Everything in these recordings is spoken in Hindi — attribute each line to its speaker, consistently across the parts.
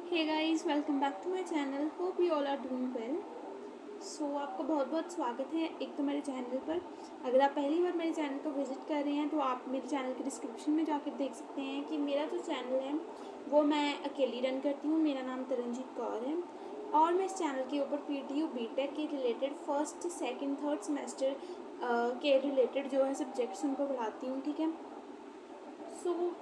Speaker 1: Hey guys, welcome back to my channel. Hope you all are doing well. So आपका बहुत बहुत स्वागत है एक तो मेरे चैनल पर। अगर आप पहली बार मेरे चैनल को विज़िट कर रहे हैं तो आप मेरे चैनल के डिस्क्रिप्शन में जाकर देख सकते हैं कि मेरा जो चैनल है वो मैं अकेली रन करती हूँ। मेरा नाम तरनजीत कौर है और मैं इस चैनल के ऊपर PTU BTech के related first second third semester के रिलेटेड जो है सब्जेक्ट्स उनको पढ़ाती हूँ। ठीक है। सो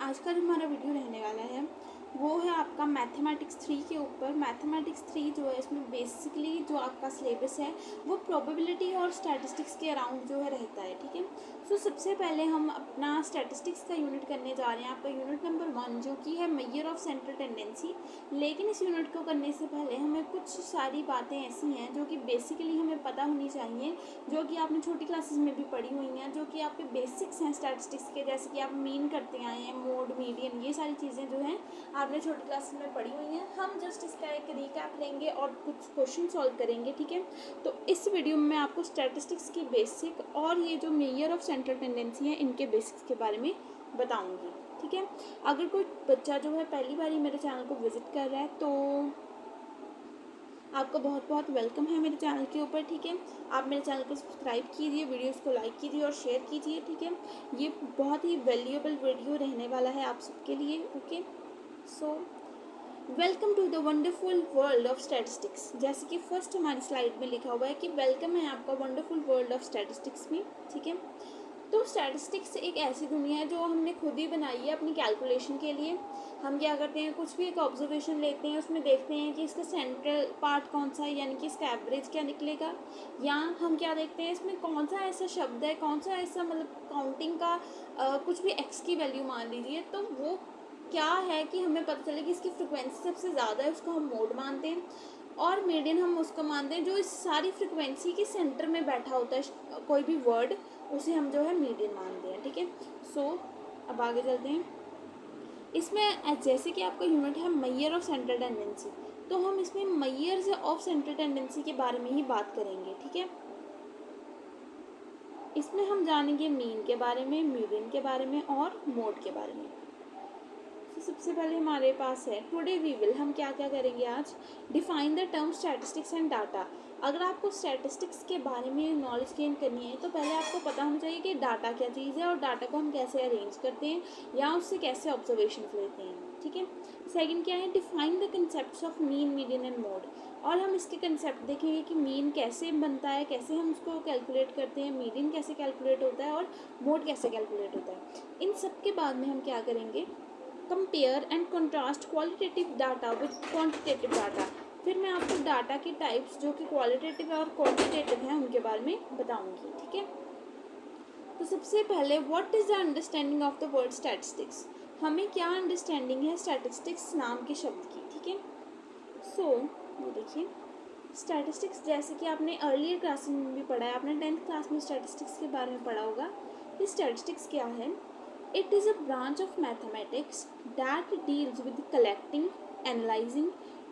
Speaker 1: आज का जो हमारा वीडियो रहने वाला है वो है आपका मैथमेटिक्स 3 के ऊपर। मैथमेटिक्स 3 जो है इसमें बेसिकली जो आपका सिलेबस है वो प्रोबेबिलिटी और स्टैटिस्टिक्स के अराउंड जो है रहता है। ठीक है। सो सबसे पहले हम अपना स्टैटिस्टिक्स का यूनिट करने जा रहे हैं, आपका यूनिट नंबर 1 जो कि है मेजर ऑफ सेंट्रल टेंडेंसी। लेकिन इस यूनिट को करने से पहले हमें कुछ सारी बातें ऐसी हैं जो कि बेसिकली हमें पता होनी चाहिए, जो कि आपने छोटी क्लासेस में भी पढ़ी हुई हैं, जो कि आपके बेसिक्स हैं स्टैटिस्टिक्स के, जैसे कि आप मीन करते आए हैं, मोड, मीडियन, ये सारी चीज़ें जो हैं आपने छोटी क्लासेस में पढ़ी हुई हैं। हम जस्ट इसका एक रिकैप लेंगे और कुछ क्वेश्चन सॉल्व करेंगे। ठीक है। तो इस वीडियो में मैं आपको स्टैटिस्टिक्स की बेसिक और ये जो मेजर ऑफ सेंट्रल टेंडेंसी है इनके बेसिक्स के बारे में बताऊंगी। ठीक है। अगर कोई बच्चा जो है पहली बार ही मेरे चैनल को विजिट कर रहा है तो आपका बहुत बहुत वेलकम है मेरे चैनल के ऊपर। ठीक है। आप मेरे चैनल को सब्सक्राइब कीजिए, वीडियोस को लाइक कीजिए और शेयर कीजिए। ठीक है। ये बहुत ही वैल्यूएबल वीडियो रहने वाला है आप सबके लिए। Okay. So welcome to the wonderful world of statistics. जैसे कि फर्स्ट हमारी स्लाइड में लिखा हुआ है कि वेलकम है आपका वंडरफुल वर्ल्ड ऑफ स्टैटिस्टिक्स में। ठीक है। तो स्टैटिस्टिक्स एक ऐसी दुनिया है जो हमने खुद ही बनाई है अपनी कैलकुलेशन के लिए। हम क्या करते हैं, कुछ भी एक ऑब्जर्वेशन लेते हैं, उसमें देखते हैं कि इसका सेंट्रल पार्ट कौन सा है, यानी कि इसका एवरेज क्या निकलेगा, या हम क्या देखते हैं इसमें कौन सा ऐसा शब्द है, कौन सा ऐसा मतलब काउंटिंग का कुछ भी एक्स की वैल्यू मान लीजिए, तो वो क्या है कि हमें पता चले कि इसकी फ्रिक्वेंसी सबसे ज़्यादा है, उसको हम मोड मानते हैं। और मीडियन हम उसको मानते हैं जो इस सारी फ्रिक्वेंसी के सेंटर में बैठा होता है कोई भी वर्ड, उसे हम जो है मीडियन मानते हैं। ठीक है। सो अब आगे चलते हैं। इसमें जैसे कि आपका यूनिट है मेजर ऑफ सेंट्रल टेंडेंसी, तो हम इसमें मेजर्स ऑफ सेंट्रल टेंडेंसी के बारे में ही बात करेंगे। ठीक है। इसमें हम जानेंगे मीन के बारे में, मीडियन के बारे में और मोड के बारे में। तो सबसे पहले हमारे पास है टुडे वी विल, हम क्या क्या करेंगे आज, define the term statistics and data. अगर आपको स्टैटिस्टिक्स के बारे में नॉलेज गेन करनी है तो पहले आपको पता होना चाहिए कि डाटा क्या चीज़ है और डाटा को हम कैसे अरेंज करते हैं या उससे कैसे ऑब्जर्वेशन लेते हैं। ठीक है। सेकंड क्या है, define the concept of mean, median and mode. और हम इसके कंसेप्ट देखेंगे कि मीन कैसे बनता है, कैसे हम उसको कैलकुलेट करते हैं, मीडियन कैसे कैलकुलेट होता है और मोड कैसे कैलकुलेट होता है। इन सब के बाद में हम क्या करेंगे, compare and contrast qualitative data with quantitative data. फिर मैं आपको डाटा के टाइप्स जो कि क्वालिटेटिव और क्वांटिटेटिव हैं उनके बारे में बताऊंगी। ठीक है। तो सबसे पहले what is the understanding of the word statistics, हमें क्या अंडरस्टैंडिंग है स्टैटिस्टिक्स नाम के शब्द की। ठीक है। सो ये देखिए, स्टैटिस्टिक्स जैसे कि आपने अर्लियर क्लास में भी पढ़ा है, आपने 10th क्लास में स्टैटिस्टिक्स के बारे में पढ़ा होगा। ये स्टैटिस्टिक्स क्या है, it is a branch of mathematics that deals with collecting, analysing,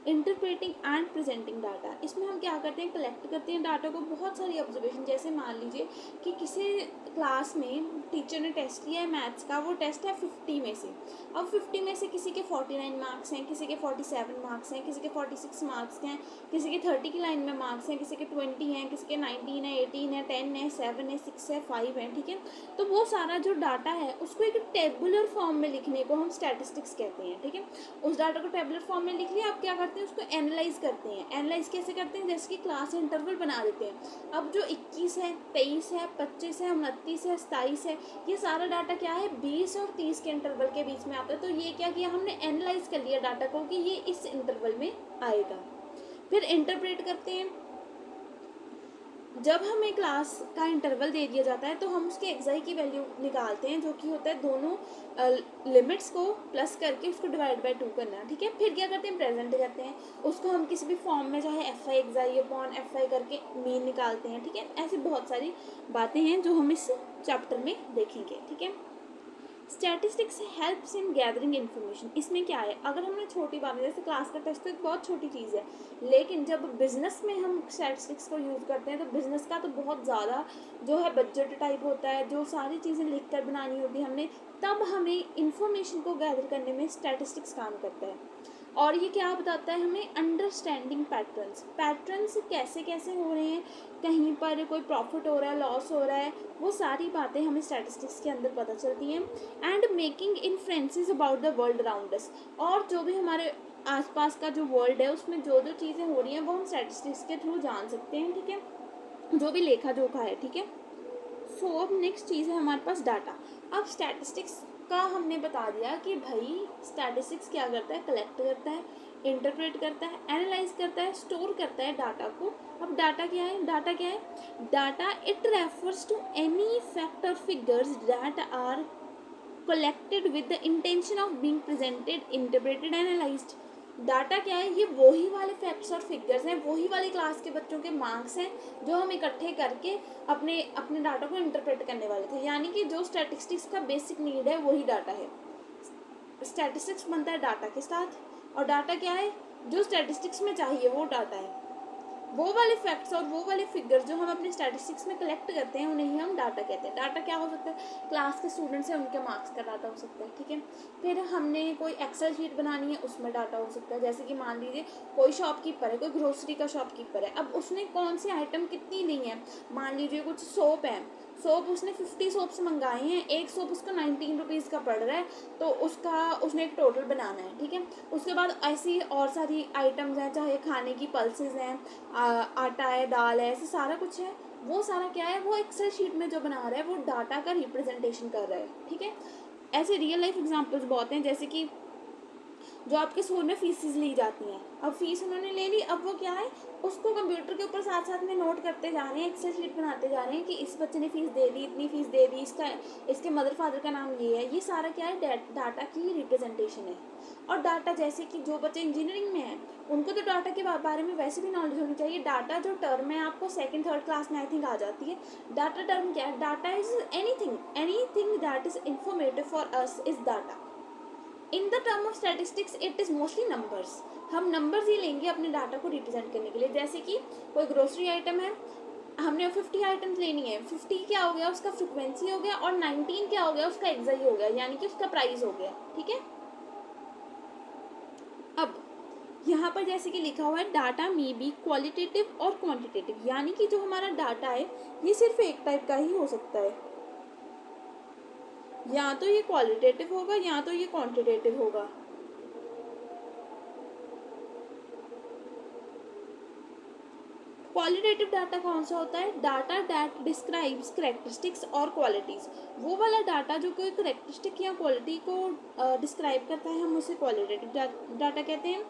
Speaker 1: interpreting and presenting data. इसमें हम क्या करते हैं, कलेक्ट करते हैं डाटा को, बहुत सारी ऑब्जर्वेशन, जैसे मान लीजिए कि किसी क्लास में टीचर ने टेस्ट किया है मैथ्स का, वो टेस्ट है 50 में से। अब 50 में से किसी के 49 मार्क्स हैं, किसी के 47 मार्क्स हैं, किसी के 46 मार्क्स हैं, किसी के 30 की लाइन में मार्क्स हैं, किसी के 20 हैं, किसी के 19 है, 18 है, 10 है, 7 है, 6 है, 5 है। ठीक है। तो वो सारा जो डाटा है उसको एक टेबुलर फॉर्म में लिखने को हम स्टैटिस्टिक्स कहते हैं। ठीक है। उस डाटा को टेबुलर फॉर्म में लिख लिया, आप क्या करते हैं उसको एनालाइज करते हैं। एनालाइज कैसे करते हैं, जैसे कि क्लास इंटरवल बना देते हैं। अब जो 21 है, 23 है, 25 है, 29 है, 27 है, ये सारा डाटा क्या है 20 और 30 के इंटरवल के बीच में आता है। तो ये क्या किया हमने, एनालाइज कर लिया डाटा को कि ये इस इंटरवल में आएगा। फिर इंटरप्रेट करते हैं, जब हमें क्लास का इंटरवल दे दिया जाता है तो हम उसके एक्साई की वैल्यू निकालते हैं, जो कि होता है दोनों लिमिट्स को प्लस करके उसको डिवाइड बाय 2 करना। ठीक है। फिर क्या करते हैं, प्रेजेंट करते हैं उसको हम किसी भी फॉर्म में, चाहे F I एक्साई upon F I करके मीन निकालते हैं। ठीक है। ऐसी बहुत सारी बातें हैं जो हम इस चैप्टर में देखेंगे। ठीक है। Statistics helps in gathering information. इसमें क्या है, अगर हमने छोटी बात है जैसे क्लास का टेस्ट तो एक बहुत छोटी चीज़ है, लेकिन जब बिजनेस में हम स्टैटिस्टिक्स को यूज़ करते हैं तो बिजनेस का तो बहुत ज़्यादा जो है बजट टाइप होता है, जो सारी चीज़ें लिख कर बनानी होती है हमने, तब हमें इंफॉर्मेशन को गैदर करने में स्टैटिस्टिक्स काम करता है। और ये क्या बताता है हमें, अंडरस्टैंडिंग पैटर्न्स कैसे कैसे हो रहे हैं, कहीं पर कोई प्रॉफिट हो रहा है, लॉस हो रहा है, वो सारी बातें हमें स्टैटिस्टिक्स के अंदर पता चलती हैं। And making influences about the world around us, और जो भी हमारे आसपास का जो वर्ल्ड है उसमें जो जो चीज़ें हो रही हैं वो हम स्टैटिस्टिक्स के थ्रू जान सकते हैं, ठीक है, जो भी लेखा जोखा है, ठीक है। सो अब नेक्स्ट चीज़ है हमारे पास डाटा। अब स्टैटिस्टिक्स का हमने बता दिया कि भाई स्टैटिस्टिक्स क्या करता है, कलेक्ट करता है, इंटरप्रेट करता है, एनालाइज करता है, स्टोर करता है डाटा को। अब डाटा क्या है, डाटा क्या है, data it refers to any fact और figures that are collected with the intention of being presented, interpreted, analyzed। Data क्या है, ये वही वाले फैक्ट्स और फिगर्स हैं, वही वाली क्लास के बच्चों के मार्क्स हैं जो हम इकट्ठे करके अपने अपने डाटा को इंटरप्रेट करने वाले थे। यानी कि जो स्टैटिस्टिक्स का बेसिक नीड है वही डाटा है। स्टैटिस्टिक्स बनता है डाटा के साथ, और डाटा क्या है, जो स्टैटिस्टिक्स में चाहिए वो डाटा है। वो वाले फैक्ट्स और वो वाले फिगर्स जो हम अपने स्टैटिस्टिक्स में कलेक्ट करते हैं उन्हें ही हम डाटा कहते हैं। डाटा क्या हो सकता है, क्लास के स्टूडेंट्स हैं उनके मार्क्स का डाटा हो सकता है, ठीक है। फिर हमने कोई एक्सेल शीट बनानी है उसमें डाटा हो सकता है, जैसे कि मान लीजिए कोई शॉपकीपर है, कोई ग्रोसरी का शॉपकीपर है, अब उसने कौन सी आइटम कितनी ली है, मान लीजिए कुछ सोप है, सोप उसने 50 सोप्स मंगाए हैं, एक सोप उसका 19 रुपीज़ का पड़ रहा है, तो उसने एक टोटल बनाना है, ठीक है। उसके बाद ऐसी और सारी आइटम्स हैं, चाहे खाने की पल्सेस हैं, आटा है, दाल है, ऐसे सारा कुछ है, वो सारा क्या है, वो एक्सेल शीट में जो बना रहा है वो डाटा का रिप्रेजेंटेशन कर रहा है, ठीक है। ऐसे रियल लाइफ एग्जांपल्स बहुत हैं, जैसे कि जो आपके स्कूल में फीसेस ली जाती हैं, अब फीस उन्होंने ले ली, अब वो क्या है, उसको कंप्यूटर के ऊपर साथ साथ में नोट करते जा रहे हैं, एक्सेल शीट बनाते जा रहे हैं कि इस बच्चे ने फीस दे दी, इतनी फीस दे दी, इसके मदर फादर का नाम ये है, ये सारा क्या है, डाटा की रिप्रेजेंटेशन है। और डाटा जैसे कि जो बच्चे इंजीनियरिंग में हैं उनको तो डाटा के बारे में वैसे भी नॉलेज होनी चाहिए। डाटा जो टर्म है आपको सेकंड थर्ड क्लास में आई थिंक आ जाती है। डाटा टर्म क्या है, data is anything that is informative for us is data. In the term of statistics it is mostly numbers, हम नंबर्स ही लेंगे अपने डाटा को रिप्रेजेंट करने के लिए। जैसे कि कोई ग्रोसरी आइटम है, हमने 50 आइटम्स लेनी है, 50 क्या हो गया, उसका फ्रिक्वेंसी हो गया, और 19 क्या हो गया, उसका एक्साई हो गया, यानी कि उसका प्राइस हो गया, ठीक है। अब यहाँ पर जैसे कि लिखा हुआ है, डाटा मे बी क्वालिटेटिव और क्वांटिटेटिव, यानी कि जो हमारा डाटा है ये सिर्फ एक टाइप का ही हो सकता है, या तो ये क्वालिटेटिव होगा या तो ये क्वांटिटेटिव होगा। क्वालिटेटिव डाटा कौन सा होता है, डाटा दैट डिस्क्राइब्स करेक्टरिस्टिक्स और क्वालिटीज़, वो वाला डाटा जो कोई करेक्टरिस्टिक या क्वालिटी को डिस्क्राइब करता है हम उसे क्वालिटेटिव डाटा कहते हैं।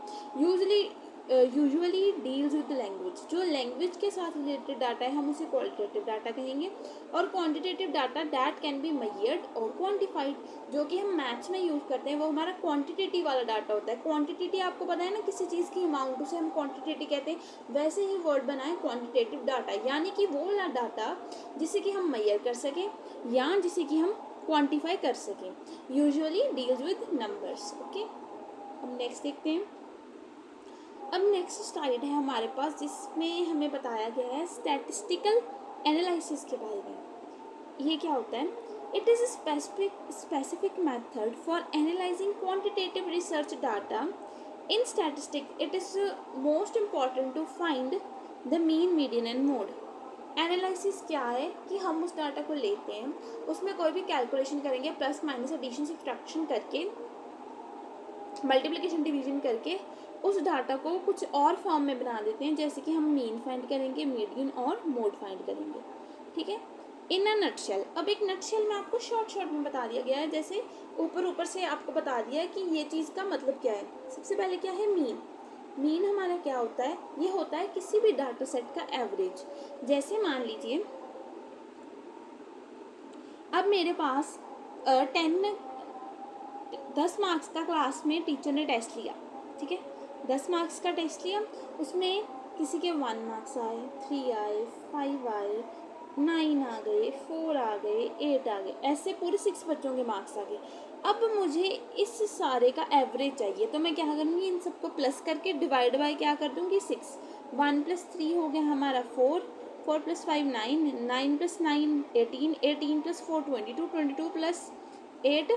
Speaker 1: यूजुअली डील्स विद लैंग्वेज, जो लैंग्वेज के साथ रिलेटेड डाटा है हम उसे क्वालिटेटिव डाटा कहेंगे। और quantitative data that can be measured और क्वांटिफाइड, जो कि हम मैथ्स में यूज़ करते हैं, वो हमारा क्वांटिटेटिव वाला डाटा होता है। क्वांटिटी आपको पता है ना, किसी चीज़ की अमाउंट, उसे हम क्वांटिटी कहते हैं। वैसे ही वर्ड बनाए क्वांटिटेटिव डाटा, यानी कि वो वाला डाटा जिसे कि हम मेजर कर सकें या जिसे कि हम क्वांटिफाई कर सकें। Usually deals with numbers, okay. अब नेक्स्ट देखते हैं। अब नेक्स्ट स्लाइड है हमारे पास जिसमें हमें बताया गया है स्टैटिस्टिकल एनालिसिस के बारे में। ये क्या होता है, it is specific method for analysing quantitative research data in statistic. It is most important to find the mean, median and mode. Analysis क्या है कि हम उस डाटा को लेते हैं, उसमें कोई भी कैलकुलेशन करेंगे, प्लस माइनस एडिशन सब्ट्रैक्शन करके, मल्टीप्लिकेशन डिवीजन करके उस डाटा को कुछ और फॉर्म में बना देते हैं, जैसे कि हम मीन फाइंड करेंगे, मीडियन और मोड फाइंड करेंगे, ठीक है। इन अ नटशेल, अब एक नटशेल में आपको शॉर्ट में बता दिया गया है, जैसे ऊपर से आपको बता दिया है कि ये चीज़ का मतलब क्या है। सबसे पहले क्या है, मीन हमारा क्या होता है, ये होता है किसी भी डाटा सेट का एवरेज। जैसे मान लीजिए अब मेरे पास 10 मार्क्स का क्लास में टीचर ने टेस्ट लिया, ठीक है, 10 मार्क्स का टेस्ट लिया, उसमें किसी के 1 मार्क्स आए, 3 आए, 5 आए, 9 आ गए, 4 आ गए, 8 आ गए, ऐसे पूरे 6 बच्चों के मार्क्स आ गए। अब मुझे इस सारे का एवरेज चाहिए, तो मैं क्या करूँगी, इन सबको प्लस करके डिवाइड बाय क्या कर दूँगी 6। 1 + 3 हो गया हमारा 4, 4 + 5 9, 9 + 9 18, 18 + 4 22, 22 + 8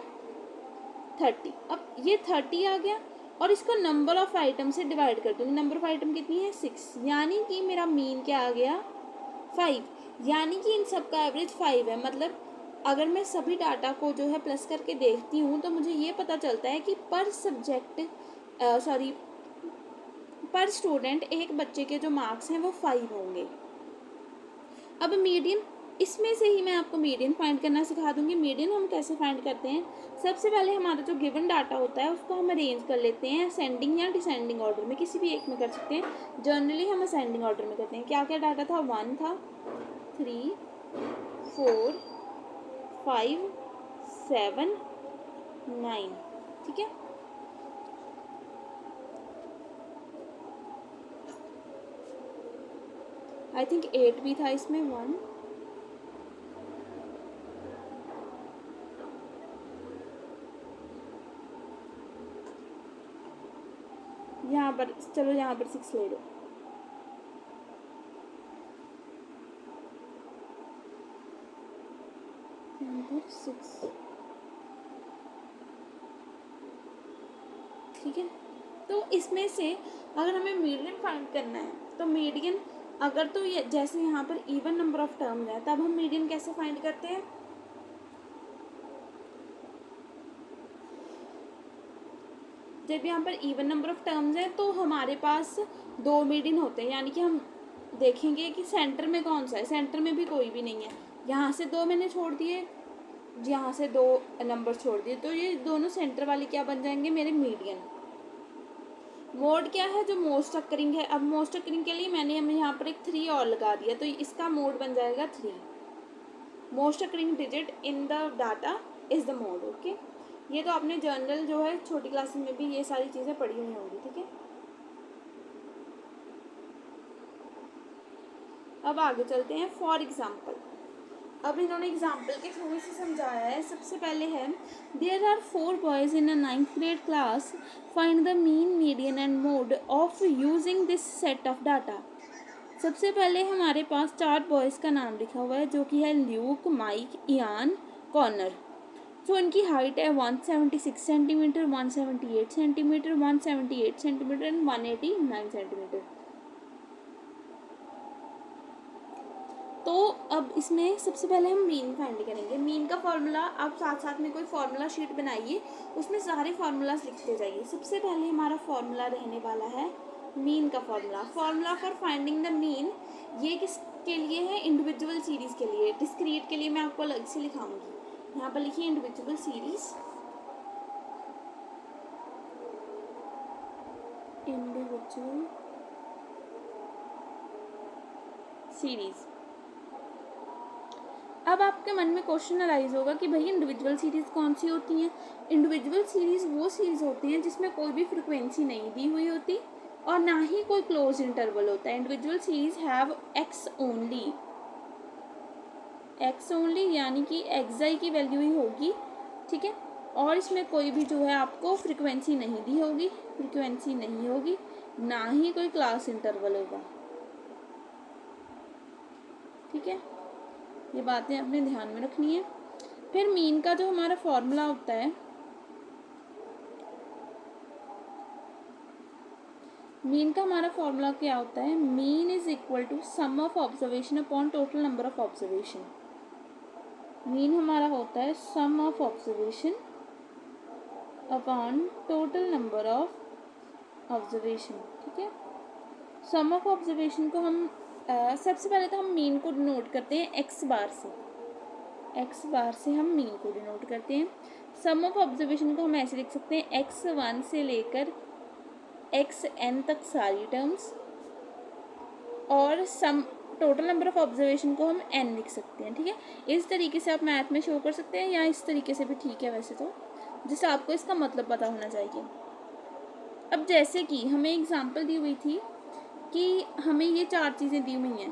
Speaker 1: 30। अब ये 30 आ गया और इसको नंबर ऑफ आइटम से डिवाइड कर दूँगी। नंबर ऑफ आइटम कितनी है 6, यानी कि मेरा मीन क्या आ गया 5, यानी कि इन सब का एवरेज 5 है। मतलब अगर मैं सभी डाटा को जो है प्लस करके देखती हूँ तो मुझे ये पता चलता है कि पर सब्जेक्ट पर स्टूडेंट एक बच्चे के जो मार्क्स हैं वो 5 होंगे। अब मीडियन, इसमें से ही मैं आपको मीडियन फाइंड करना सिखा दूंगी। मीडियन हम कैसे फाइंड करते हैं, सबसे पहले हमारा जो गिवन डाटा होता है उसको हम अरेंज कर लेते हैं असेंडिंग या डिसेंडिंग ऑर्डर में, किसी भी एक में कर सकते हैं। जनरली हम असेंडिंग ऑर्डर में करते हैं। क्या क्या डाटा था, 1 था, 3, 4, 5, 7, 9, ठीक है। आई थिंक 8 भी था इसमें, 1, यहाँ पर चलो यहाँ पर 6 ले लो। यहाँ पर 6, ठीक है। तो इसमें से अगर हमें मीडियन फाइंड करना है तो मीडियन, अगर तो ये जैसे यहाँ पर इवन नंबर ऑफ टर्म्स है तब हम मीडियन कैसे फाइंड करते हैं, जब यहाँ पर इवन नंबर ऑफ टर्म्स है तो हमारे पास 2 मीडियन होते हैं, यानी कि हम देखेंगे कि सेंटर में कौन सा है। सेंटर में भी कोई भी नहीं है, यहाँ से 2 मैंने छोड़ दिए, यहाँ से 2 नंबर छोड़ दिए, तो ये दोनों सेंटर वाले क्या बन जाएंगे, मेरे मीडियन। मोड क्या है, जो मोस्ट अकरिंग है। अब मोस्ट अकरिंग के लिए मैंने यहाँ पर एक 3 और लगा दिया, तो इसका मोड बन जाएगा 3। Most occurring digit in the data is the mode. Okay, ये तो आपने जर्नल जो है छोटी क्लासेस में भी ये सारी चीज़ें पढ़ी हुई होंगी, ठीक है। अब आगे चलते हैं। फॉर एग्जाम्पल, अब इन्होंने एग्जाम्पल के थ्रू से समझाया है। सबसे पहले है, there are 4 boys in a 9th grade class, find the mean, median and mode of using this set of data. सबसे पहले हमारे पास 4 बॉयज़ का नाम लिखा हुआ है, जो कि है ल्यूक, माइक, इयान, कॉनर। तो इनकी हाइट है 176 centimetre, 178 centimetre, 178 centimetre and 189 centimetre. तो अब इसमें सबसे पहले हम मीन फाइंड करेंगे। मीन का फॉर्मूला आप साथ साथ में कोई फार्मूला शीट बनाइए, उसमें सारे फार्मूलाज लिखते जाइए। सबसे पहले हमारा फार्मूला रहने वाला है मीन का formula. Formula for finding the mean, ये किसके लिए है, इंडिविजुअल सीरीज़ के लिए। डिस्क्रीट के लिए मैं आपको अलग से लिखाऊंगी। यहाँ पर लिखिए इंडिविजुअल सीरीज़, इंडिविजुअल सीरीज़। अब आपके मन में क्वेश्चन अराइज होगा कि भाई इंडिविजुअल सीरीज़ कौन सी होती हैं। इंडिविजुअल सीरीज़ वो सीरीज़ होती हैं जिसमें कोई भी फ्रिक्वेंसी नहीं दी हुई होती और ना ही कोई क्लोज इंटरवल होता है। Individual series have x only, x only यानी कि एक्स की वैल्यू ही होगी, ठीक है। और इसमें कोई भी जो है आपको फ्रिक्वेंसी नहीं दी होगी, फ्रिक्वेंसी नहीं होगी, ना ही कोई क्लास इंटरवल होगा, ठीक है। ये बातें अपने ध्यान में रखनी है। फिर मीन का जो हमारा फॉर्मूला होता है, मीन का हमारा फॉर्मूला क्या होता है, mean is equal to sum of observation upon total number of observation. Mean हमारा होता है sum of observation upon total number of observation, ठीक है। सम ऑफ ऑब्जर्वेशन को हम सबसे पहले तो हम मीन को डिनोट करते हैं एक्स बार से, एक्स बार से हम मीन को डिनोट करते हैं। सम ऑफ ऑब्जर्वेशन को हम ऐसे लिख सकते हैं, x1 से लेकर xn तक सारी टर्म्स, और sum total number of observation को हम n लिख सकते हैं, ठीक है। इस तरीके से आप मैथ में शो कर सकते हैं या इस तरीके से भी ठीक है वैसे तो, जिससे आपको इसका मतलब पता होना चाहिए। अब जैसे कि हमें एग्जांपल दी हुई थी कि हमें ये 4 चीज़ें दी हुई हैं,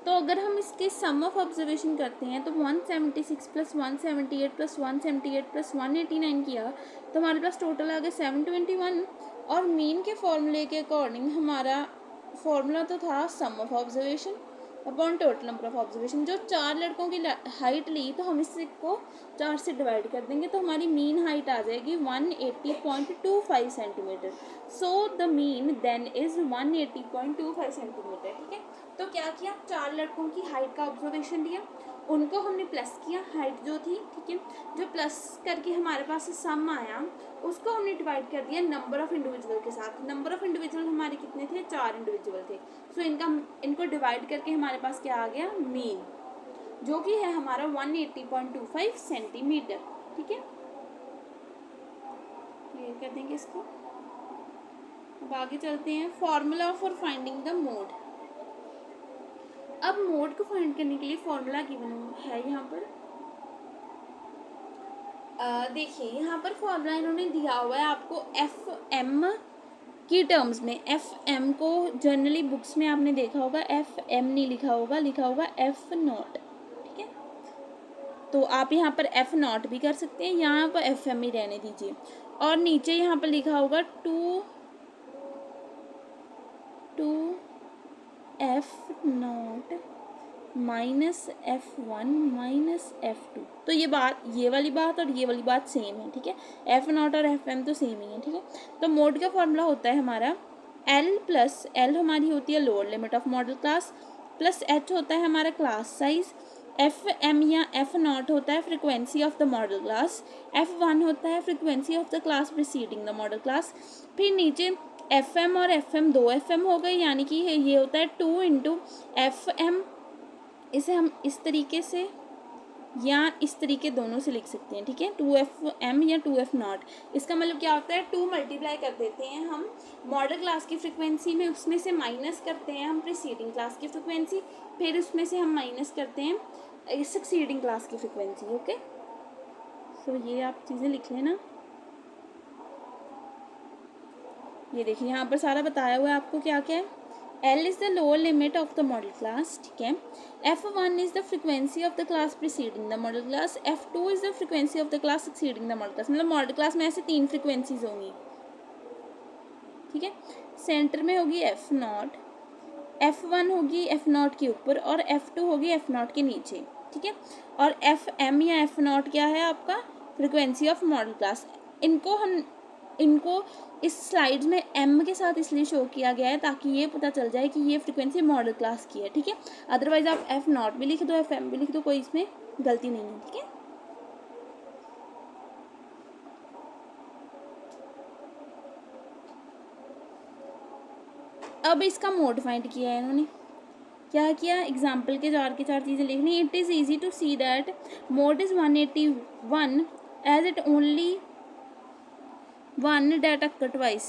Speaker 1: तो अगर हम इसके सम ऑफ ऑब्जर्वेशन करते हैं तो 176 प्लस 178 प्लस 178 प्लस 189 किया तो हमारे पास टोटल आ गया 721। और मीन के फॉर्मूले के अकॉर्डिंग हमारा फॉर्मूला तो था sum of observation upon total number of observation. जो 4 लड़कों की हाइट ली तो हम इसको 4 से डिवाइड कर देंगे तो हमारी मीन हाइट आ जाएगी 180.25 centimetre. So the mean then is 180.25 centimetre. ठीक है, तो क्या किया, 4 लड़कों की हाइट का ऑब्जर्वेशन लिया, उनको हमने प्लस किया हाइट जो थी। ठीक है, जो प्लस करके हमारे पास सम आया उसको हमने डिवाइड कर दिया नंबर ऑफ़ इंडिविजुअल के साथ। नंबर ऑफ़ इंडिविजुअल हमारे कितने थे, 4 इंडिविजुअल थे। सो इनको डिवाइड करके हमारे पास क्या आ गया, मीन, जो कि है हमारा 180.25 सेंटीमीटर। ठीक है, क्लियर कर देंगे इसको। अब आगे चलते हैं, formula for finding the mode. अब मोड को फाइंड करने के लिए फॉर्मूला गिवन है यहाँ पर। देखिए यहाँ पर फॉर्मूला इन्होंने दिया हुआ है आपको एफ एम की टर्म्स में। एफ एम को जनरली बुक्स में आपने देखा होगा एफ एम नहीं लिखा होगा, लिखा होगा एफ नॉट। ठीक है, तो आप यहाँ पर एफ नॉट भी कर सकते हैं, यहाँ पर एफ एम ही रहने दीजिए। और नीचे यहाँ पर लिखा होगा two F naught minus F one minus F two. तो ये वाली बात और ये वाली बात सेम है। ठीक है, एफ नॉट और एफ एम तो सेम ही है। ठीक है, तो मोड का फॉर्मूला होता है हमारा एल प्लस एल हमारी होती है lower limit of model class, plus H होता है हमारा क्लास साइज, एफ एम या एफ नॉट होता है frequency of the model class, F one होता है frequency of the class preceding the model class. फिर नीचे एफ एम और एफ एम 2 एफ एम हो गए, यानी कि ये होता है 2 इंटू एफ एम। इसे हम इस तरीके से या इस तरीके दोनों से लिख सकते हैं। ठीक है, 2FM या 2F0। इसका मतलब क्या होता है, 2 मल्टीप्लाई कर देते हैं हम मॉडल क्लास की फ्रिक्वेंसी में, उसमें से माइनस करते हैं हम प्रीसीडिंग क्लास की फ्रिक्वेंसी, फिर उसमें से हम माइनस करते हैं सक्सीडिंग क्लास की फ्रिक्वेंसी। ओके, सो ये आप चीज़ें लिख लेना। ये देखिए यहाँ पर सारा बताया हुआ है आपको क्या क्या है। L is the lower limit of the model class, ठीक है। F1 is the frequency of the class preceding the model class, F2 is the frequency of the class succeeding the model class। मतलब मॉडल क्लास में ऐसे 3 फ्रिक्वेंसीज होंगी। ठीक है, सेंटर में होगी F0, F1 होगी F0 के ऊपर और F2 होगी F0 के नीचे। ठीक है, और FM या F0 क्या है आपका, फ्रिक्वेंसी ऑफ मॉडल क्लास। इनको इस स्लाइड्स में M के साथ इसलिए शो किया गया है ताकि ये पता चल जाए कि ये फ्रिक्वेंसी मॉडल क्लास की है। ठीक है, अदरवाइज आप F0 भी लिख दो FM भी लिख दो, कोई इसमें गलती नहीं है। ठीक है, अब इसका मोड फाइंड किया है इन्होंने। क्या किया, एग्जाम्पल के 4 चीज़ें लिखनी। It is easy to see that mode is 181 as it only one date occur twice.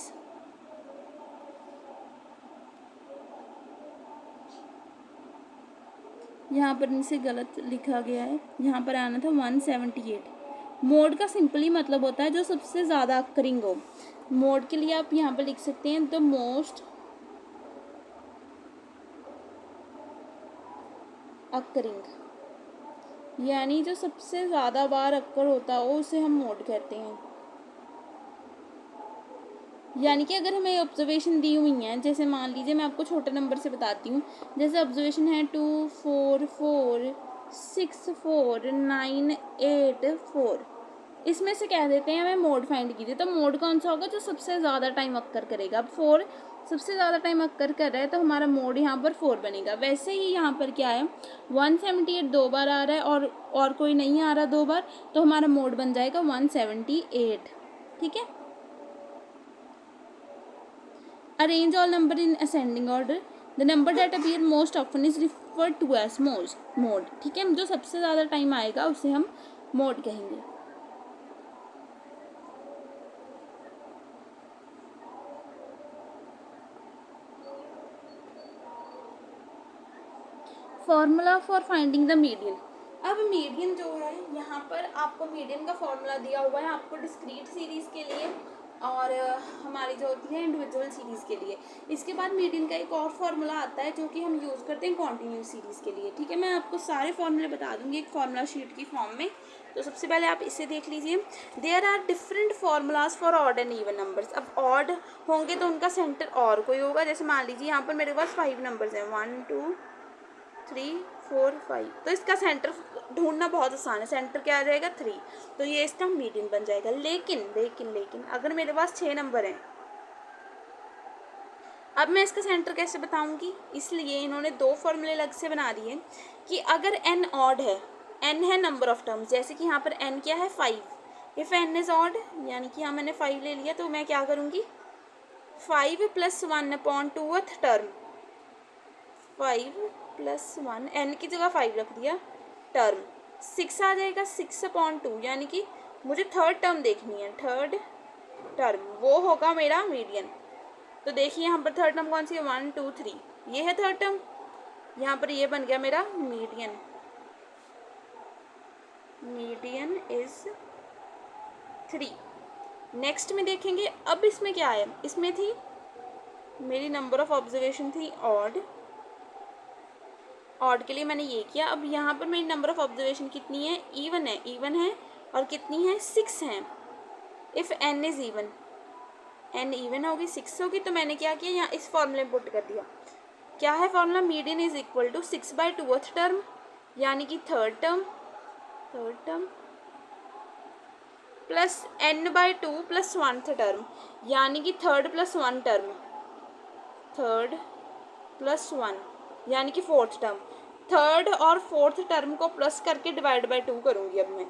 Speaker 1: यहाँ पर इनसे गलत लिखा गया है, यहाँ पर आना था 178। मोड का सिंपली मतलब होता है जो सबसे ज़्यादा अक्करिंग हो। मोड के लिए आप यहाँ पर लिख सकते हैं द मोस्ट अक्करिंग, यानी जो सबसे ज़्यादा बार अक्कर होता हो उसे हम मोड कहते हैं। यानी कि अगर हमें ऑब्जर्वेशन दी हुई हैं, जैसे मान लीजिए मैं आपको छोटे नंबर से बताती हूँ, जैसे ऑब्जर्वेशन है 2 4 4 6 4 9 8 4, इसमें से कह देते हैं हमें मोड फाइंड कीजिए। तो मोड कौन सा होगा, जो सबसे ज़्यादा टाइम अक्कर करेगा। अब 4 सबसे ज़्यादा टाइम अक्कर कर रहा है तो हमारा मोड यहाँ पर 4 बनेगा। वैसे ही यहाँ पर क्या है, 178 2 बार आ रहा है और कोई नहीं आ रहा 2 बार, तो हमारा मोड बन जाएगा 178। ठीक है, arrange all number in ascending order, the number that appear most often is referred to as mode। ठीक है, जो सबसे ज़्यादा टाइम आएगा उसे हम मोड कहेंगे। Formula for finding the median. अब मीडियन जो है, यहाँ पर आपको मीडियन का फॉर्मूला दिया हुआ है आपको डिस्क्रीट सीरीज़ के लिए और हमारी जो होती है इंडिविजुअल सीरीज़ के लिए। इसके बाद मीडियन का एक और फार्मूला आता है जो कि हम यूज़ करते हैं कॉन्टिन्यूस सीरीज़ के लिए, ठीक है। मैं आपको सारे फार्मूले बता दूंगी एक फार्मूला शीट की फॉर्म में। तो सबसे पहले आप इसे देख लीजिए। There are different formulas for odd and even numbers. अब ऑड होंगे तो उनका सेंटर और कोई होगा, जैसे मान लीजिए यहाँ पर मेरे पास 5 नंबर्स हैं, 1 2 3 4 5, तो इसका सेंटर ढूंढना बहुत आसान है। सेंटर क्या आ जाएगा 3, तो ये इसका मीडियन बन जाएगा। लेकिन अगर मेरे पास 6 नंबर हैं, अब मैं इसका सेंटर कैसे बताऊंगी, इसलिए इन्होंने 2 फॉर्मूले अलग से बना दिए कि अगर n ऑड है, n है नंबर ऑफ टर्म्स, जैसे कि यहाँ पर n क्या है 5, इफ n इज ऑड यानी कि यहाँ मैंने 5 ले लिया, तो मैं क्या करूँगी 5 + 1/2th टर्म, 5 + 1 n की जगह 5 रख दिया टर्म, 6 आ जाएगा 6/2, यानी कि मुझे थर्ड टर्म देखनी है, थर्ड टर्म वो होगा मेरा मीडियन। तो देखिए यहाँ पर थर्ड टर्म कौन सी है 1 2 3, ये है थर्ड टर्म, यहाँ पर ये बन गया मेरा मीडियन। Median is 3। नेक्स्ट में देखेंगे, अब इसमें क्या है, इसमें थी मेरी नंबर ऑफ ऑब्जर्वेशन थी ऑड, ऑड के लिए मैंने ये किया। अब यहाँ पर मेरी नंबर ऑफ ऑब्जर्वेशन कितनी है, इवन है और कितनी है 6 है। If n is even, n even होगी 6 होगी, तो मैंने क्या किया यहाँ इस फॉर्मूले में पुट कर दिया। क्या है formula, median is equal to 6/2th term यानी कि third term plus n/2 + 1th term यानी कि थर्ड + 1 टर्म, थर्ड + 1 यानी कि फोर्थ टर्म। थर्ड और फोर्थ टर्म को प्लस करके डिवाइड बाय 2 करूँगी। अब मैं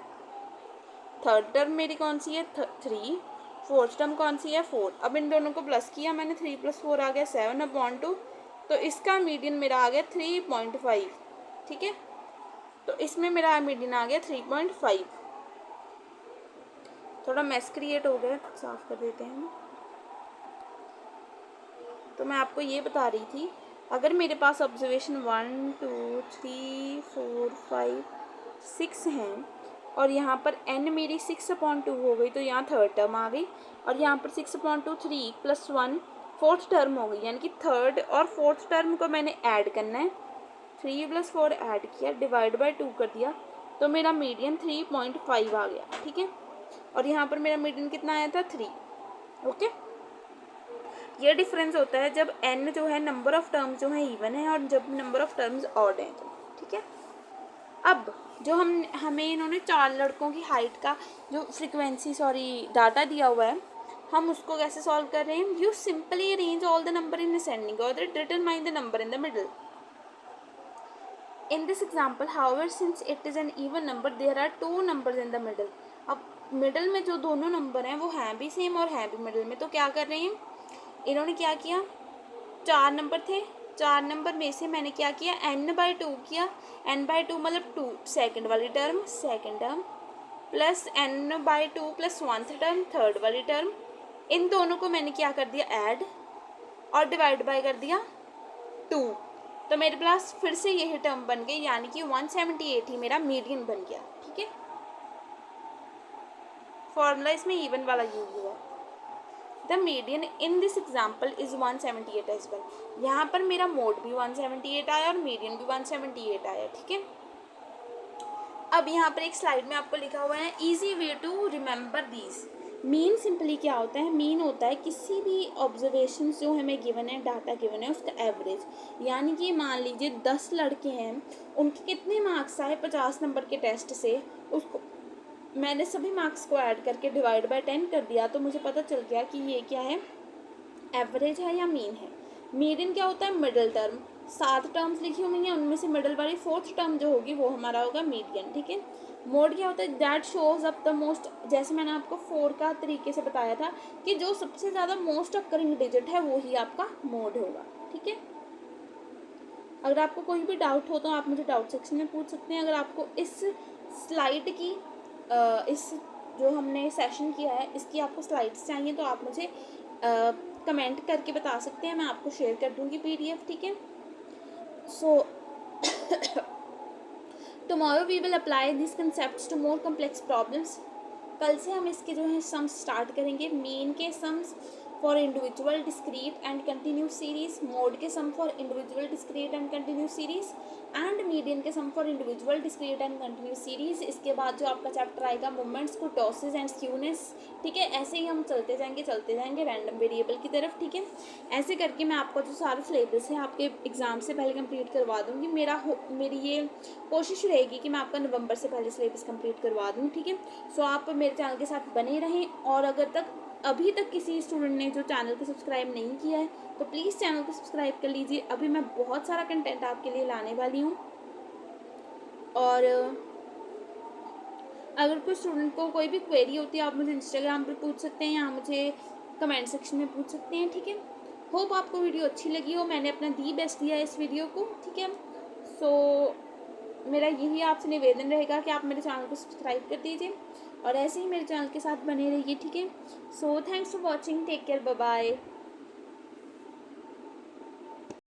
Speaker 1: थर्ड टर्म मेरी कौन सी है 3, फोर्थ टर्म कौन सी है 4। अब इन दोनों को प्लस किया मैंने, 3 + 4 आ गया 7/2, तो इसका मीडियन मेरा आ गया 3.5, ठीक है। तो इसमें मेरा मीडियन आ गया 3.5। थोड़ा मैस क्रिएट हो गया, साफ कर देते हैं। तो मैं आपको ये बता रही थी, अगर मेरे पास ऑब्जर्वेशन 1 2 3 4 5 6 हैं और यहाँ पर n मेरी 6/2 हो गई, तो यहाँ थर्ड टर्म आ गई, और यहाँ पर 6/2 3 + 1 फोर्थ टर्म हो गई, यानी कि थर्ड और फोर्थ टर्म को मैंने ऐड करना है। 3 + 4 ऐड किया, डिवाइड बाय 2 कर दिया, तो मेरा मीडियन 3.5 आ गया, ठीक है। और यहाँ पर मेरा मीडियन कितना आया था 3, ओके। ये डिफरेंस होता है जब n जो है नंबर ऑफ टर्म्स जो है इवन है और जब नंबर ऑफ टर्म्स ऑड हैं, तो ठीक है। अब जो हमें इन्होंने 4 लड़कों की हाइट का जो डाटा दिया हुआ है, हम उसको कैसे सॉल्व कर रहे हैं। You simply arrange all the number in ascending order, determine the number in the middle. In this example, however, since it is an even number, there are 2 numbers in the middle. अब मिडल में जो दोनों नंबर हैं वो हैं भी सेम और हैं भी मिडल में, तो क्या कर रहे हैं, इन्होंने क्या किया, 4 नंबर थे, 4 नंबर में से मैंने क्या किया n/2 किया, n/2 मतलब 2 सेकंड वाली term, second term plus n/2 + 1th term, third वाली टर्म, इन दोनों को मैंने क्या कर दिया ऐड और डिवाइड बाय कर दिया 2, तो मेरे पास फिर से यही टर्म बन गई, यानी कि 178 ही मेरा मीडियन बन गया, ठीक है। फॉर्मूला इसमें इवन वाला यूज हुआ। The median in this example is 178 as well. यहाँ पर मेरा मोड भी 178 आया और मीडियन भी 178 आया, ठीक है। अब यहाँ पर एक स्लाइड में आपको लिखा हुआ है easy way to remember these. Mean simply क्या होता है, मीन होता है किसी भी ऑब्जर्वेशन जो हमें गिवन है, डाटा गिवन है, उसका एवरेज। यानी कि मान लीजिए 10 लड़के हैं, उनके कितने मार्क्स आए 50 नंबर के टेस्ट से, उसको मैंने सभी मार्क्स को ऐड करके डिवाइड बाय 10 कर दिया, तो मुझे पता चल गया कि ये क्या है, एवरेज है या मीन है। मीडियन क्या होता है, मिडल टर्म। 7 टर्म्स लिखी हुई हैं, उनमें से मिडल वाली फोर्थ टर्म जो होगी वो हमारा होगा मीडियन, ठीक है। मोड क्या होता है, that shows up the most, जैसे मैंने आपको 4 का तरीके से बताया था कि जो सबसे ज़्यादा मोस्ट अकरिंग डिजिट है वो ही आपका मोड होगा, ठीक है। अगर आपको कोई भी डाउट हो तो आप मुझे डाउट सेक्शन में पूछ सकते हैं। अगर आपको इस स्लाइड की इस जो हमने सेशन किया है इसकी आपको स्लाइड्स चाहिए तो आप मुझे कमेंट करके बता सकते हैं, मैं आपको शेयर कर दूँगी PDF, ठीक है। सो tomorrow we will apply these concepts to more complex problems. कल से हम इसके जो है सम्स स्टार्ट करेंगे। मीन के sums for individual, discrete and continuous series, mode के sum for individual, discrete and continuous series, and median के sum for individual, discrete and continuous series. इसके बाद जो आपका चैप्टर आएगा मोमेंट्स, कुर्टोसिस एंड स्क्यूनेस। ठीक है, ऐसे ही हम चलते जाएंगे रैंडम वेरिएबल की तरफ। ठीक है, ऐसे करके मैं आपका जो सारा सिलेबस है आपके एग्ज़ाम से पहले कंप्लीट करवा दूँगी। मेरी ये कोशिश रहेगी कि मैं आपका नवंबर से पहले सिलेबस कंप्लीट करवा दूँ। ठीक है, सो आप मेरे चैनल के साथ बने रहें, और अगर अभी तक किसी स्टूडेंट ने जो चैनल को सब्सक्राइब नहीं किया है तो प्लीज़ चैनल को सब्सक्राइब कर लीजिए। अभी मैं बहुत सारा कंटेंट आपके लिए लाने वाली हूँ, और अगर कोई स्टूडेंट को कोई भी क्वेरी होती है आप मुझे इंस्टाग्राम पर पूछ सकते हैं या मुझे कमेंट सेक्शन में पूछ सकते हैं। ठीक है, होप आपको वीडियो अच्छी लगी हो, मैंने अपना दी बेस्ट दिया है इस वीडियो को। ठीक है, सो मेरा यही आपसे निवेदन रहेगा कि आप मेरे चैनल को सब्सक्राइब कर दीजिए और ऐसे ही मेरे चैनल के साथ बने रहिए। ठीक है, so thanks for watching, take care, bye bye.